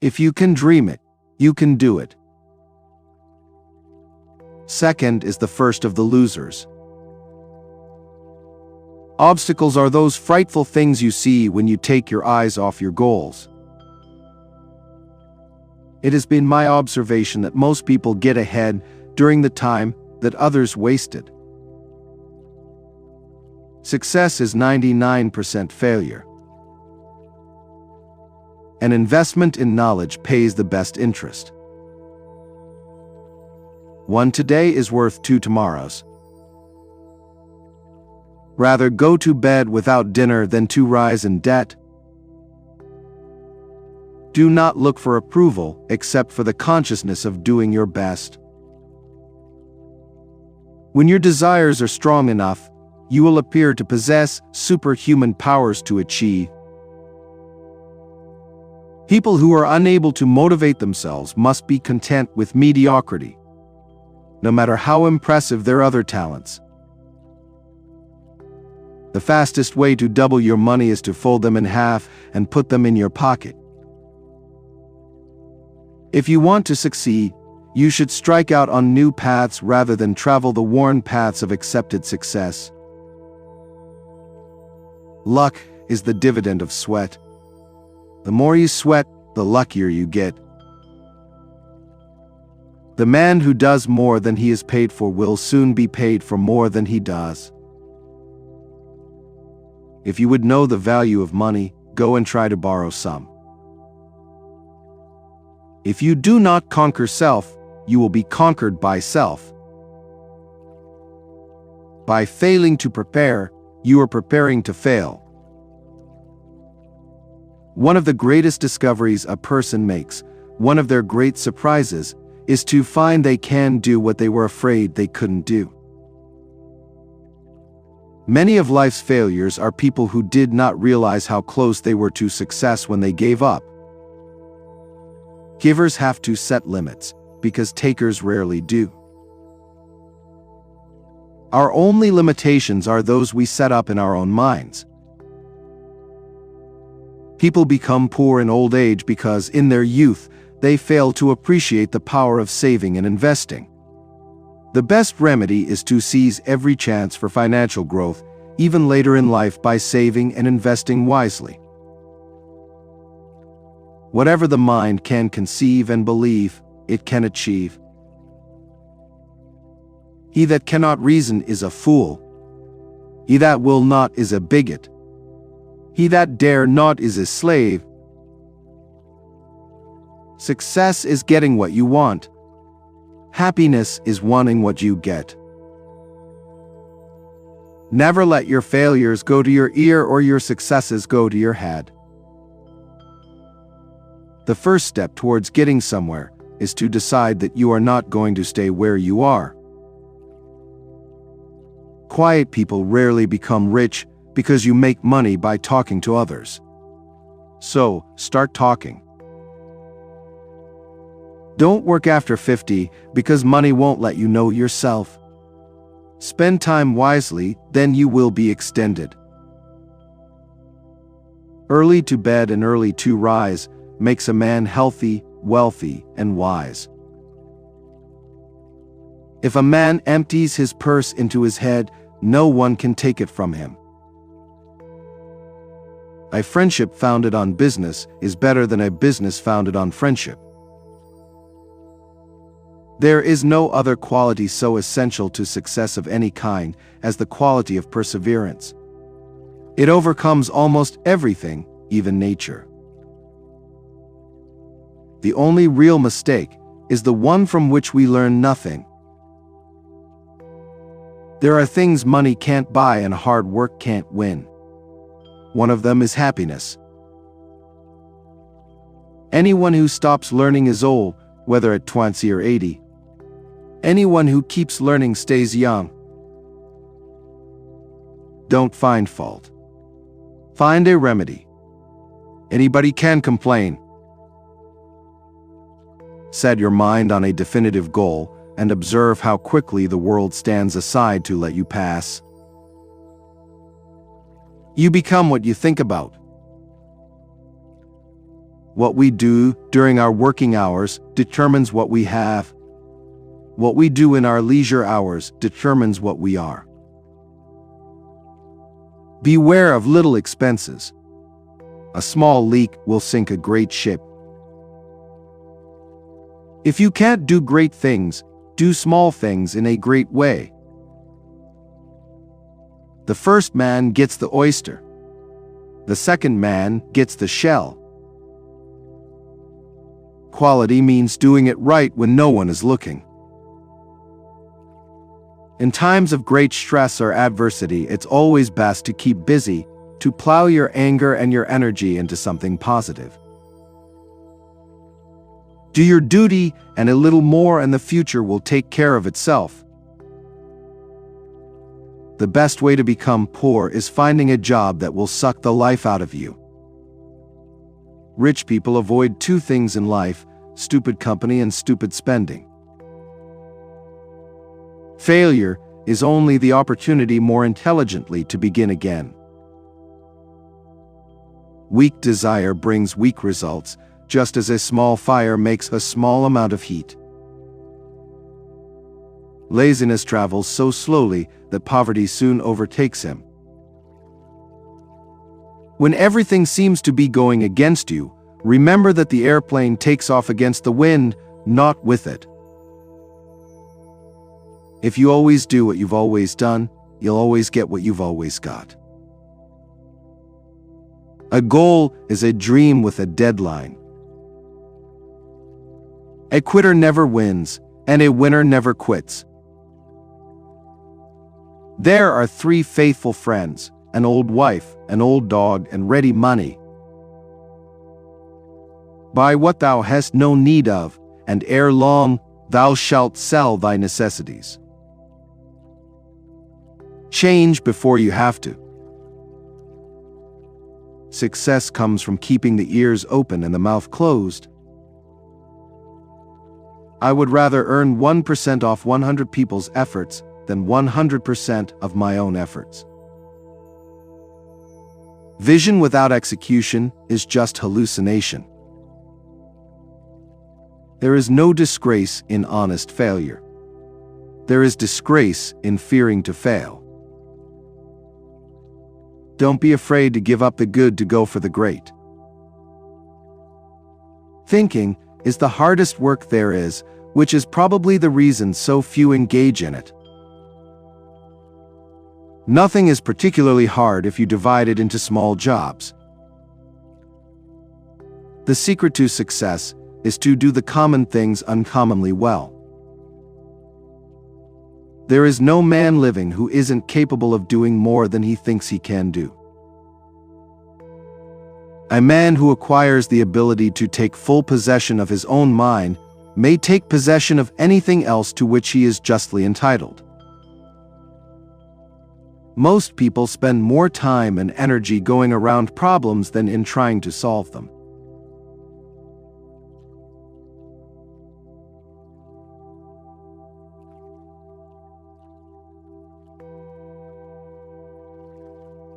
If you can dream it, you can do it. Second is the first of the losers. Obstacles are those frightful things you see when you take your eyes off your goals. It has been my observation that most people get ahead during the time that others wasted. Success is 99% failure. An investment in knowledge pays the best interest. One today is worth 2 tomorrows. Rather go to bed without dinner than to rise in debt. Do not look for approval except for the consciousness of doing your best. When your desires are strong enough, you will appear to possess superhuman powers to achieve. People who are unable to motivate themselves must be content with mediocrity, no matter how impressive their other talents. The fastest way to double your money is to fold them in half and put them in your pocket. If you want to succeed, you should strike out on new paths rather than travel the worn paths of accepted success. Luck is the dividend of sweat. The more you sweat, the luckier you get. The man who does more than he is paid for will soon be paid for more than he does. If you would know the value of money, go and try to borrow some. If you do not conquer self, you will be conquered by self. By failing to prepare, you are preparing to fail. One of the greatest discoveries a person makes, one of their great surprises, is to find they can do what they were afraid they couldn't do. Many of life's failures are people who did not realize how close they were to success when they gave up. Givers have to set limits, because takers rarely do. Our only limitations are those we set up in our own minds. People become poor in old age because, in their youth, they fail to appreciate the power of saving and investing. The best remedy is to seize every chance for financial growth, even later in life, by saving and investing wisely. Whatever the mind can conceive and believe, it can achieve. He that cannot reason is a fool. He that will not is a bigot. He that dare not is a slave. Success is getting what you want. Happiness is wanting what you get. Never let your failures go to your ear or your successes go to your head. The first step towards getting somewhere is to decide that you are not going to stay where you are. Quiet people rarely become rich because you make money by talking to others. So, start talking. Don't work after 50 because money won't let you know yourself. Spend time wisely, then you will be extended. Early to bed and early to rise makes a man healthy, wealthy, and wise. If a man empties his purse into his head, no one can take it from him. A friendship founded on business is better than a business founded on friendship. There is no other quality so essential to success of any kind as the quality of perseverance. It overcomes almost everything, even nature. The only real mistake is the one from which we learn nothing. There are things money can't buy and hard work can't win. One of them is happiness. Anyone who stops learning is old, whether at 20 or 80. Anyone who keeps learning stays young. Don't find fault. Find a remedy. Anybody can complain. Set your mind on a definitive goal and observe how quickly the world stands aside to let you pass. You become what you think about. What we do during our working hours determines what we have. What we do in our leisure hours determines what we are. Beware of little expenses. A small leak will sink a great ship. If you can't do great things, do small things in a great way. The first man gets the oyster. The second man gets the shell. Quality means doing it right when no one is looking. In times of great stress or adversity, it's always best to keep busy, to plow your anger and your energy into something positive. Do your duty, and a little more, and the future will take care of itself. The best way to become poor is finding a job that will suck the life out of you. Rich people avoid two things in life: stupid company and stupid spending. Failure is only the opportunity more intelligently to begin again. Weak desire brings weak results, just as a small fire makes a small amount of heat. Laziness travels so slowly that poverty soon overtakes him. When everything seems to be going against you, remember that the airplane takes off against the wind, not with it. If you always do what you've always done, you'll always get what you've always got. A goal is a dream with a deadline. A quitter never wins, and a winner never quits. There are 3 faithful friends: an old wife, an old dog, and ready money. Buy what thou hast no need of, and ere long thou shalt sell thy necessities. Change before you have to. Success comes from keeping the ears open and the mouth closed. I would rather earn 1% off 100 people's efforts than 100% of my own efforts. Vision without execution is just hallucination. There is no disgrace in honest failure. There is disgrace in fearing to fail. Don't be afraid to give up the good to go for the great. Thinking is the hardest work there is, which is probably the reason so few engage in it. Nothing is particularly hard if you divide it into small jobs. The secret to success is to do the common things uncommonly well. There is no man living who isn't capable of doing more than he thinks he can do. A man who acquires the ability to take full possession of his own mind may take possession of anything else to which he is justly entitled. Most people spend more time and energy going around problems than in trying to solve them.